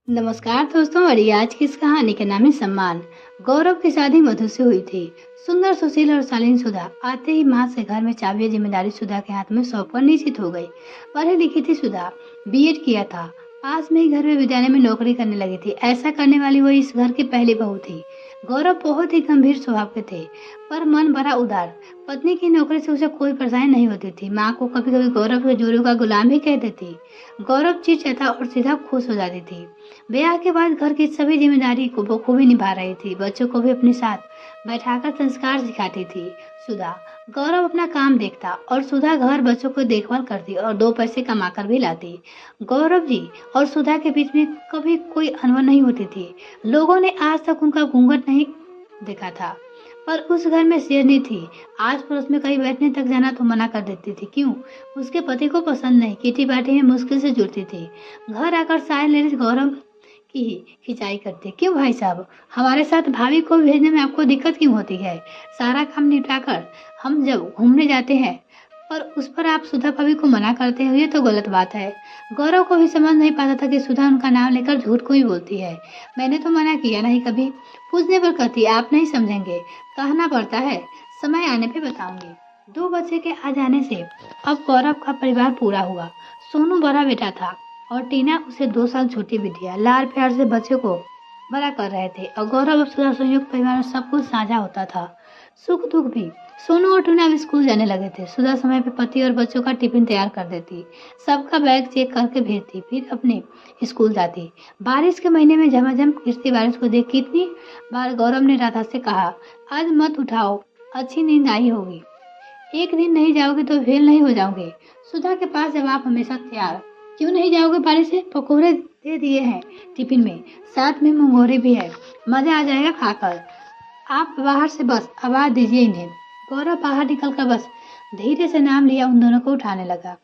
नमस्कार दोस्तों। और ये आज की इस कहानी का नाम है सम्मान। गौरव की शादी मधु से हुई थी। सुंदर, सुशील और शालीन सुधा आते ही माँ से घर में चाबी जिम्मेदारी सुधा के हाथ में सौंपकर निश्चित हो गई। पढ़ी लिखी थी सुधा, बीएड किया था। पास में ही घर में विद्यालय में नौकरी करने लगी थी। ऐसा करने वाली वो इस घर की पहली बहू थी। गौरव बहुत ही गंभीर स्वभाव के थे, पर मन बड़ा उदार। पत्नी की नौकरी से उसे कोई परेशानी नहीं होती थी। माँ को कभी कभी गौरव के जोरू का गुलाम भी कहती थी। गौरव चिढ़ता और सीधा खुश हो जाती थी। ब्याह के बाद घर की सभी जिम्मेदारी को बखूबी निभा रही थी। बच्चों को भी अपने साथ बैठाकर संस्कार सिखाती थी। सुधा, गौरव अपना काम देखता और सुधा घर बच्चों को देखभाल करती और दो पैसे कमा कर भी लाती। गौरव जी और सुधा के बीच में कभी कोई अनबन नहीं होती थी। लोगों ने आज तक उनका घूंघट नहीं देखा था, पर उस घर में शेरनी थी। आस पड़ोस में कहीं बैठने तक जाना तो मना कर देती थी। क्यों? उसके पति को पसंद नहीं। किटी पार्टी में मुश्किल से जुड़ती थी। घर आकर साय लेडीज गौरव की ही खिंचाई करते। क्यों भाई साहब, हमारे साथ भाभी को भेजने में आपको दिक्कत क्यों होती है? सारा काम निपटाकर हम जब घूमने जाते हैं, पर उस पर आप सुधा भाभी को मना करते हो, ये तो गलत बात है। गौरव को भी समझ नहीं पाता था कि सुधा उनका नाम लेकर झूठ को ही बोलती है। मैंने तो मना किया नहीं कभी। पूछने पर कहती आप नहीं समझेंगे, कहना पड़ता है, समय आने पे बताऊंगी। 2 बच्चे के आ जाने से अब गौरव का परिवार पूरा हुआ। सोनू बड़ा बेटा था और टीना उसे 2 साल छोटी बिटिया। लाड़ प्यार से बच्चे को बड़ा कर रहे थे और गौरव अब सुधा संयुक्त परिवार में सब कुछ साझा होता था, सुख दुख भी। सोनू और टीना अब स्कूल जाने लगे थे। सुधा समय पे पति और बच्चों का टिफिन तैयार कर देती, सबका बैग चेक करके भेजती, फिर अपने स्कूल जाती। बारिश के महीने में झमाझम गिरती बारिश को देख कितनी बार गौरव ने राधा से कहा, आज मत उठाओ, अच्छी नींद आई होगी। एक दिन नहीं जाओगे तो फेल नहीं हो जाओगे। सुधा के पास जवाब हमेशा तैयार, क्यों नहीं जाओगे? बारिश से पकौड़े दे दिए हैं टिफिन में, साथ में मंगोरी भी है, मजा आ जाएगा खाकर। आप बाहर से बस आवाज दीजिए इन्हें। गौरव बाहर निकलकर बस धीरे से नाम लिया, उन दोनों को उठाने लगा।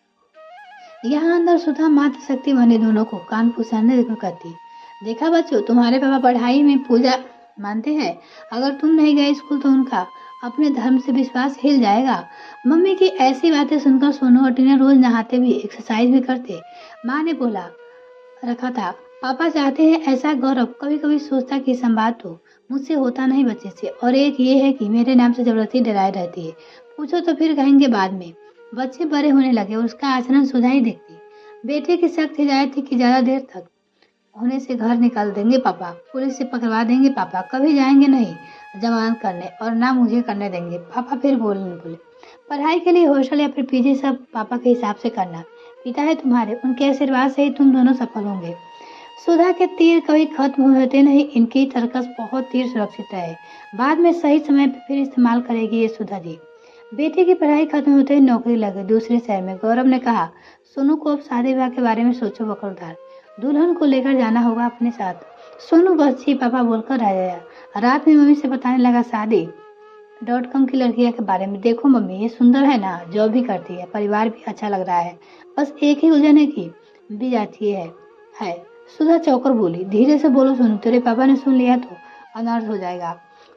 यहाँ अंदर सुधा मात्र शक्ति बने दोनों को कान फुसाने देखो कहती, देखा बच्चों, तुम्हारे पापा पढ़ाई में पूजा मानते हैं। अगर तुम नहीं गए स्कूल तो उनका अपने धर्म से विश्वास हिल जाएगा। मम्मी की ऐसी बातें सुनकर सोनू और टीना रोज नहाते भी, एक्सरसाइज भी करते। माँ ने बोला रखा था, पापा चाहते हैं ऐसा। गौरव कभी कभी सोचता कि संवाद तो मुझसे होता नहीं बच्चे से, और एक ये है कि मेरे नाम से जबरदस्ती डराए रहती है। पूछो तो फिर कहेंगे बाद में। बच्चे बड़े होने लगे और उसका आचरण सुधा ही देखती। बेटे की सख्त हिदायत थी कि ज्यादा देर तक होने से घर निकाल देंगे पापा, पुलिस से पकड़वा देंगे पापा, कभी जाएंगे नहीं जमानत करने और ना मुझे करने देंगे पापा। फिर बोले पढ़ाई के लिए हॉस्टल या फिर पीजी सब पापा के हिसाब से करना। पिता है तुम्हारे, उनके आशीर्वाद से ही तुम दोनों सफल होंगे। सुधा के तीर कभी खत्म होते नहीं। इनकी तरकस बहुत तीर सुरक्षित है, बाद में सही समय पर फिर इस्तेमाल करेगी ये सुधा जी। बेटे की पढ़ाई खत्म होते ही नौकरी लगे दूसरे शहर में। गौरव ने कहा, सोनू को अब शादी विवाह के बारे में सोचो वकलदार, दुल्हन को लेकर जाना होगा अपने साथ। सोनू बस जी पापा बोलकर रह गया। रात में मम्मी से बताने लगा शादी.com की लड़कियां के बारे में। देखो मम्मी, ये सुंदर है ना, जॉब भी करती है, परिवार भी अच्छा लग रहा है, बस एक ही उलझन है कि भी जाती है। सुधा चौकर बोली, धीरे से बोलो सोनू, तेरे पापा ने सुन लिया तो अनर्थ हो जाएगा।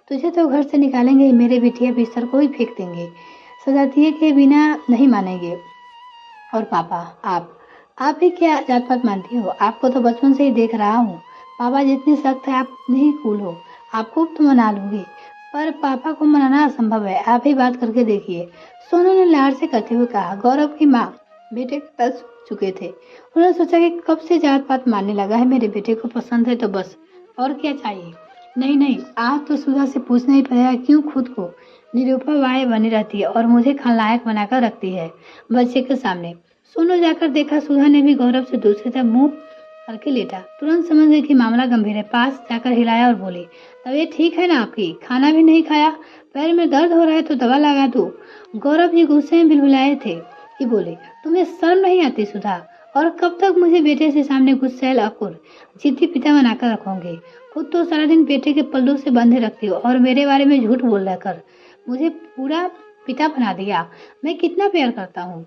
तुझे तो घर से निकालेंगे ही, मेरे बिटिया बिस्तर को ही फेंक देंगे, सजातीय के बिना नहीं मानेंगे। और पापा, आप ही क्या जात पात मानती हो? आपको तो बचपन से ही देख रहा हूँ, पापा जितने सख्त है आप उतने ही कूल हो। आपको तो मना लूंगी, पर पापा को मनाना असंभव है, आप ही बात करके देखिए। सोनू ने लाड़ से करते हुए कहा। गौरव की माँ बेटे के पास चुके थे। उन्होंने सोचा कि कब से जात पात मानने लगा है, मेरे बेटे को पसंद है तो बस, और क्या चाहिए। नहीं, आज तो सुधा से पूछना ही पड़ेगा, क्यों खुद को निरुपाय बनी रहती है और मुझे खलनायक बनाकर रखती है बच्चे के सामने। सोनू जाकर देखा, सुधा ने भी गौरव से दूसरी तरफ मुंह करके लेटा। तुरंत समझ गई कि मामला गंभीर है। पास जाकर हिलाया और बोली, तबीयत ठीक है ना आपकी? खाना भी नहीं खाया, पैर में दर्द हो रहा है तो दवा लगा दूं। गौरव जी गुस्से में बिलबिलाए थे कि बोले, तुम्हें शर्म नहीं आती सुधा? और कब तक मुझे बेटे से सामने गुस्सैल अकुर जिद्दी पिता बनाकर रखोगे? खुद तो सारा दिन बेटे के पल्लू से बंधे रखती हो और मेरे बारे में झूठ बोल रहा कर मुझे पूरा पिता बना दिया। मैं कितना प्यार करता हूँ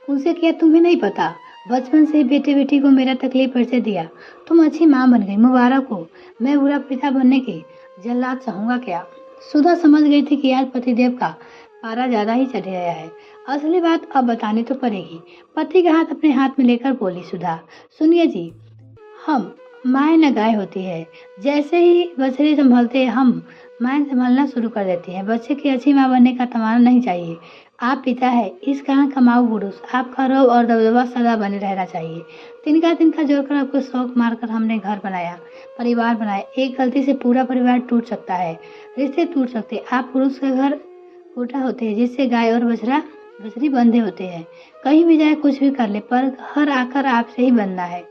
उनसे, क्या तुम्हें नहीं पता? बचपन से ही बेटे बेटी को मेरा तकलीफ परिचय दिया, तुम अच्छी माँ बन गई, मुबारक हो। मैं बुरा पिता बनने के जल्लाद चाहूंगा क्या? सुधा समझ गई थी कि आज पतिदेव का पारा ज्यादा ही चढ़ गया है। असली बात अब बतानी तो पड़ेगी। पति का हाथ अपने हाथ में लेकर बोली सुधा, सुनिए जी, हम माँ न गाय होती है। जैसे ही बछड़े संभलते हैं हम माँ संभालना शुरू कर देती है। बच्चे की अच्छी माँ बनने का तमन्ना नहीं चाहिए। आप पिता है, इस कारण कमाऊ पुरुष, आपका रौब और दबदबा सदा बने रहना चाहिए। तिनका तिनका जोड़कर आपको शौक मारकर हमने घर बनाया, परिवार बनाया। एक गलती से पूरा परिवार टूट सकता है, रिश्ते टूट सकते हैं। आप पुरुष का घर खोटा होते हैं जिससे गाय और बछड़ी बंधे होते हैं। कहीं भी जाए कुछ भी कर ले पर घर आकर आपसे ही बनना है।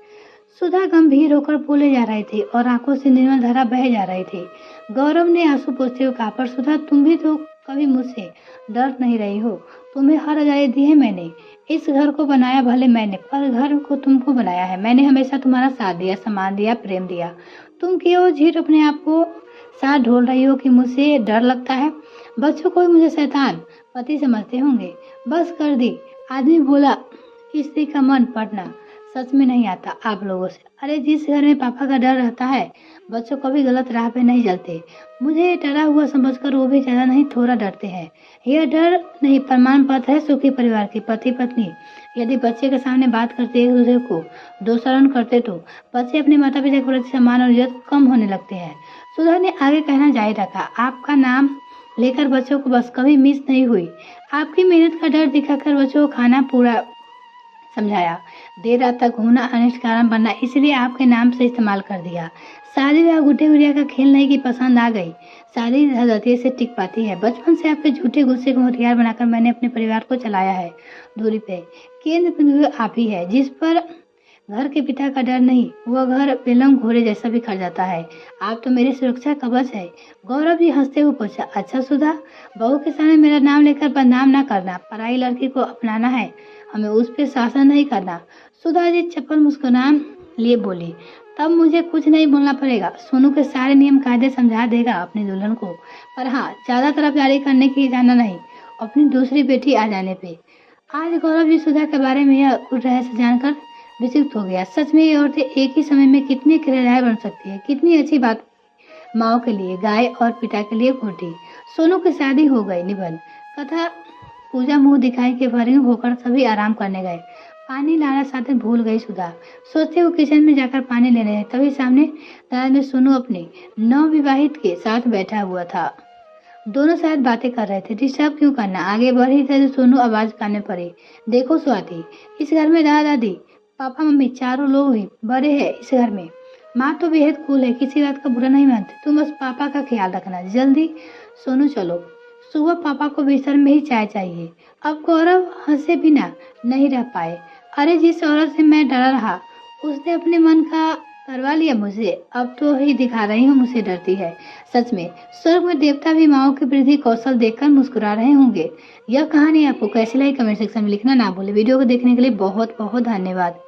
सुधा गंभीर होकर बोले जा रही थी और आंखों से निर्मल धारा बह जा रही थी। गौरव ने आंसू पोंछते हुए कहा, पर सुधा तुम भी तो कभी मुझसे डर नहीं रही हो। तुम्हें हर आजादी दी है मैंने, इस घर को बनाया भले मैंने, पर घर को तुमको बनाया है। मैंने हमेशा तुम्हारा साथ दिया, सम्मान दिया, प्रेम दिया। तुम क्यों झीठ अपने आप को साथ ढोल रही हो कि मुझसे डर लगता है। बच्चों को भी मुझे शैतान पति समझते होंगे। बस कर दी। आदमी बोला, स्त्री का मन पढ़ना सच में नहीं आता आप लोगों से। अरे जिस घर में पापा का डर रहता है बच्चों कभी गलत राह पे नहीं चलते। मुझे डरा हुआ समझकर वो भी ज्यादा नहीं थोड़ा डरते हैं। यह डर नहीं प्रमाण पत्र है सुखी परिवार की। पति पत्नी यदि बच्चे के सामने बात करते एक दूसरे को दोषारोपण करते तो बच्चे अपने माता पिता के प्रति सम्मान और इज्जत कम होने लगते हैं। सुधा ने आगे कहना जारी रखा, आपका नाम लेकर बच्चों को बस कभी मिस नहीं हुई। आपकी मेहनत का डर दिखाकर बच्चों को खाना पूरा समझाया। देर रात तक घूमना अनिष्ट कारण बनना इसलिए आपके नाम से इस्तेमाल कर दिया। शादी ब्याह गुड्डे गुड़िया का खेल नहीं की पसंद आ गई। शादी धीरे से टिक पाती है। बचपन से आपके झूठे गुस्से को हथियार बनाकर मैंने अपने परिवार को चलाया है। दूरी पे केंद्र बिंदु आप ही है जिस पर घर के पिता का डर नहीं, वह घर बेलम घोड़े जैसा भी खड़ जाता है। आप तो मेरी सुरक्षा कवच है। गौरव जी हंसते हुए पूछा, अच्छा सुधा, बहू के सामने मेरा नाम लेकर बदनाम ना करना। पराई लड़की को अपनाना है, हमें उस पर शासन नहीं करना। सुधा जी चप्पल मुस्कुरान लिए बोली, तब मुझे कुछ नहीं बोलना पड़ेगा। सोनू के सारे नियम कायदे समझा देगा अपनी दुल्हन को, पर हाँ ज्यादा तरफदारी करने की जाना नहीं, अपनी दूसरी बेटी आ जाने पे। आज गौरव जी सुधा के बारे में यह कुछ रहस्य जानकर विचलित हो गया। सच में ये औरतें एक ही समय में कितनी किरदार बन सकती है। कितनी अच्छी बात माओ के लिए गाय और पिता के लिए खोटी। सोनू की शादी हो गई। निबंध कथा पूजा मुंह दिखाई के भरी होकर सभी आराम करने गए। पानी लाना साथ भूल गई सुधा। सोचते हुए किचन में जाकर पानी लेने गए तभी सामने दादा में सोनू अपने नवविवाहित के साथ बैठा हुआ था। दोनों शायद बातें कर रहे थे। डिस्टर्ब क्यों करना। आगे बढ़ ही थे तो सोनू आवाज कान पड़ी, देखो स्वाति, इस घर में दादा दादी पापा मम्मी चारों लोग ही बड़े हैं। इस घर में माँ तो बेहद कूल है, किसी बात का बुरा नहीं मानती। तुम बस पापा का ख्याल रखना। जल्दी सोनू चलो, सुबह पापा को बिस्तर में ही चाय चाहिए। अब गौरव हंसे बिना नहीं रह पाए। अरे जिस औरत से मैं डरा रहा उसने अपने मन का करवा लिया मुझे। अब तो ही दिखा रही हूँ मुझसे डरती है। सच में स्वर्ग में देवता भी माओ के वृद्धि कौशल देखकर मुस्कुरा रहे होंगे। यह कहानी आपको कैसी लगी कमेंट सेक्शन में लिखना ना भूले। वीडियो को देखने के लिए बहुत बहुत धन्यवाद।